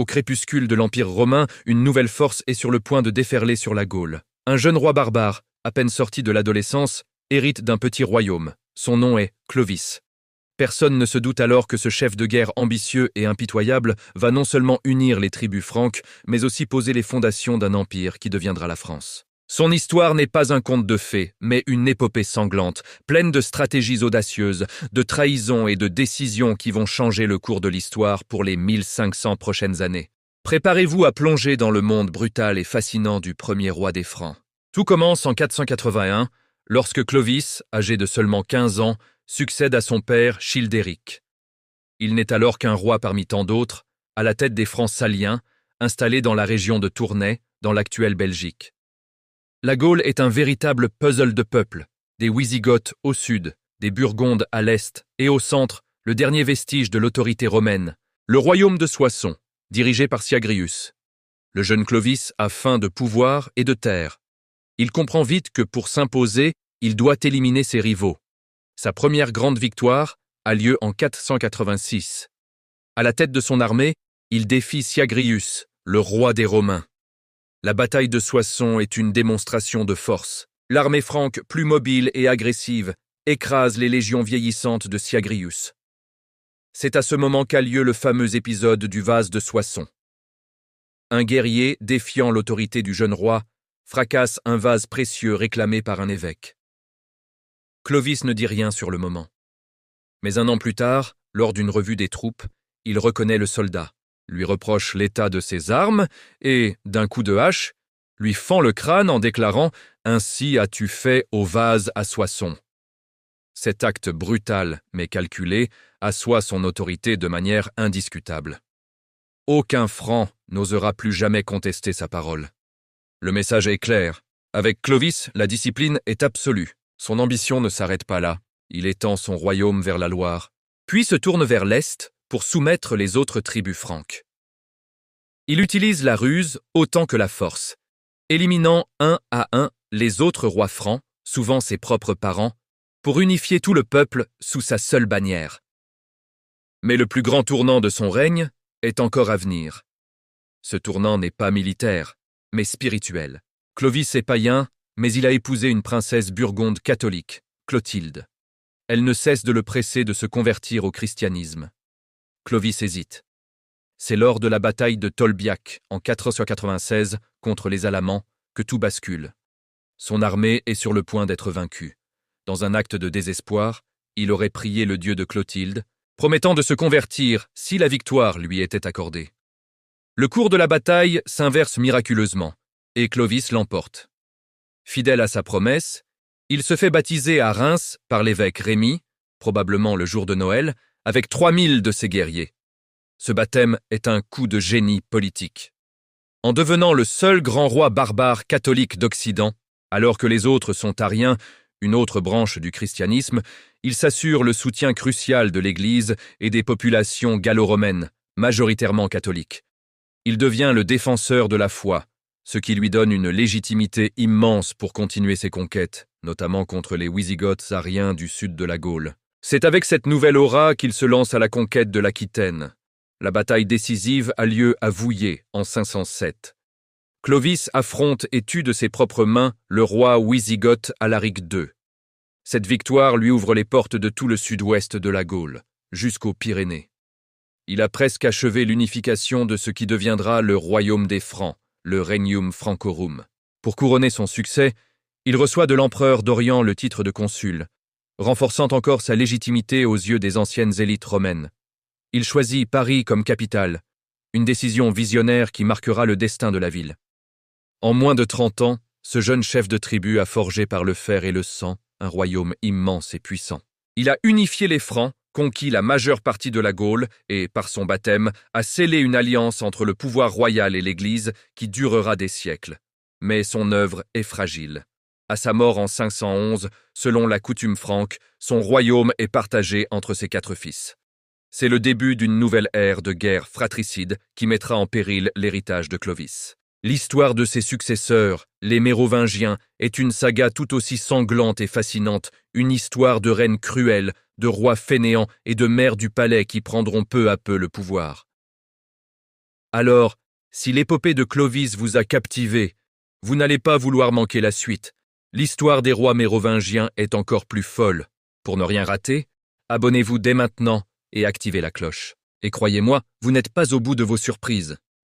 Au crépuscule de l'Empire romain, une nouvelle force est sur le point de déferler sur la Gaule. Un jeune roi barbare, à peine sorti de l'adolescence, hérite d'un petit royaume. Son nom est Clovis. Personne ne se doute alors que ce chef de guerre ambitieux et impitoyable va non seulement unir les tribus franques, mais aussi poser les fondations d'un empire qui deviendra la France. Son histoire n'est pas un conte de fées, mais une épopée sanglante, pleine de stratégies audacieuses, de trahisons et de décisions qui vont changer le cours de l'histoire pour les 1500 prochaines années. Préparez-vous à plonger dans le monde brutal et fascinant du premier roi des Francs. Tout commence en 481, lorsque Clovis, âgé de seulement 15 ans, succède à son père Childéric. Il n'est alors qu'un roi parmi tant d'autres, à la tête des Francs saliens, installés dans la région de Tournai, dans l'actuelle Belgique. La Gaule est un véritable puzzle de peuples, des Wisigoths au sud, des Burgondes à l'est, et au centre, le dernier vestige de l'autorité romaine, le royaume de Soissons, dirigé par Syagrius. Le jeune Clovis a faim de pouvoir et de terre. Il comprend vite que pour s'imposer, il doit éliminer ses rivaux. Sa première grande victoire a lieu en 486. À la tête de son armée, il défie Syagrius, le roi des Romains. La bataille de Soissons est une démonstration de force. L'armée franque, plus mobile et agressive, écrase les légions vieillissantes de Syagrius. C'est à ce moment qu'a lieu le fameux épisode du vase de Soissons. Un guerrier, défiant l'autorité du jeune roi, fracasse un vase précieux réclamé par un évêque. Clovis ne dit rien sur le moment. Mais un an plus tard, lors d'une revue des troupes, il reconnaît le soldat, lui reproche l'état de ses armes et, d'un coup de hache, lui fend le crâne en déclarant « Ainsi as-tu fait au vase à Soissons ». Cet acte brutal mais calculé assoit son autorité de manière indiscutable. Aucun Franc n'osera plus jamais contester sa parole. Le message est clair. Avec Clovis, la discipline est absolue. Son ambition ne s'arrête pas là. Il étend son royaume vers la Loire, puis se tourne vers l'Est pour soumettre les autres tribus franques. Il utilise la ruse autant que la force, éliminant un à un les autres rois francs, souvent ses propres parents, pour unifier tout le peuple sous sa seule bannière. Mais le plus grand tournant de son règne est encore à venir. Ce tournant n'est pas militaire, mais spirituel. Clovis est païen, mais il a épousé une princesse burgonde catholique, Clotilde. Elle ne cesse de le presser de se convertir au christianisme. Clovis hésite. C'est lors de la bataille de Tolbiac, en 496, contre les Alamans, que tout bascule. Son armée est sur le point d'être vaincue. Dans un acte de désespoir, il aurait prié le dieu de Clotilde, promettant de se convertir si la victoire lui était accordée. Le cours de la bataille s'inverse miraculeusement, et Clovis l'emporte. Fidèle à sa promesse, il se fait baptiser à Reims par l'évêque Rémy, probablement le jour de Noël, avec 3000 de ses guerriers. Ce baptême est un coup de génie politique. En devenant le seul grand roi barbare catholique d'Occident, alors que les autres sont ariens, une autre branche du christianisme, il s'assure le soutien crucial de l'Église et des populations gallo-romaines, majoritairement catholiques. Il devient le défenseur de la foi, ce qui lui donne une légitimité immense pour continuer ses conquêtes, notamment contre les Wisigoths ariens du sud de la Gaule. C'est avec cette nouvelle aura qu'il se lance à la conquête de l'Aquitaine. La bataille décisive a lieu à Vouillé en 507. Clovis affronte et tue de ses propres mains le roi Wisigoth Alaric II. Cette victoire lui ouvre les portes de tout le sud-ouest de la Gaule, jusqu'aux Pyrénées. Il a presque achevé l'unification de ce qui deviendra le royaume des Francs, le Regnum Francorum. Pour couronner son succès, il reçoit de l'empereur d'Orient le titre de consul, renforçant encore sa légitimité aux yeux des anciennes élites romaines. Il choisit Paris comme capitale, une décision visionnaire qui marquera le destin de la ville. En moins de 30 ans, ce jeune chef de tribu a forgé par le fer et le sang un royaume immense et puissant. Il a unifié les Francs, conquis la majeure partie de la Gaule et, par son baptême, a scellé une alliance entre le pouvoir royal et l'Église qui durera des siècles. Mais son œuvre est fragile. À sa mort en 511, selon la coutume franque, son royaume est partagé entre ses 4 fils. C'est le début d'une nouvelle ère de guerre fratricide qui mettra en péril l'héritage de Clovis. L'histoire de ses successeurs, les Mérovingiens, est une saga tout aussi sanglante et fascinante, une histoire de reines cruelles, de rois fainéants et de mères du palais qui prendront peu à peu le pouvoir. Alors, si l'épopée de Clovis vous a captivé, vous n'allez pas vouloir manquer la suite. L'histoire des rois mérovingiens est encore plus folle. Pour ne rien rater, abonnez-vous dès maintenant et activez la cloche. Et croyez-moi, vous n'êtes pas au bout de vos surprises.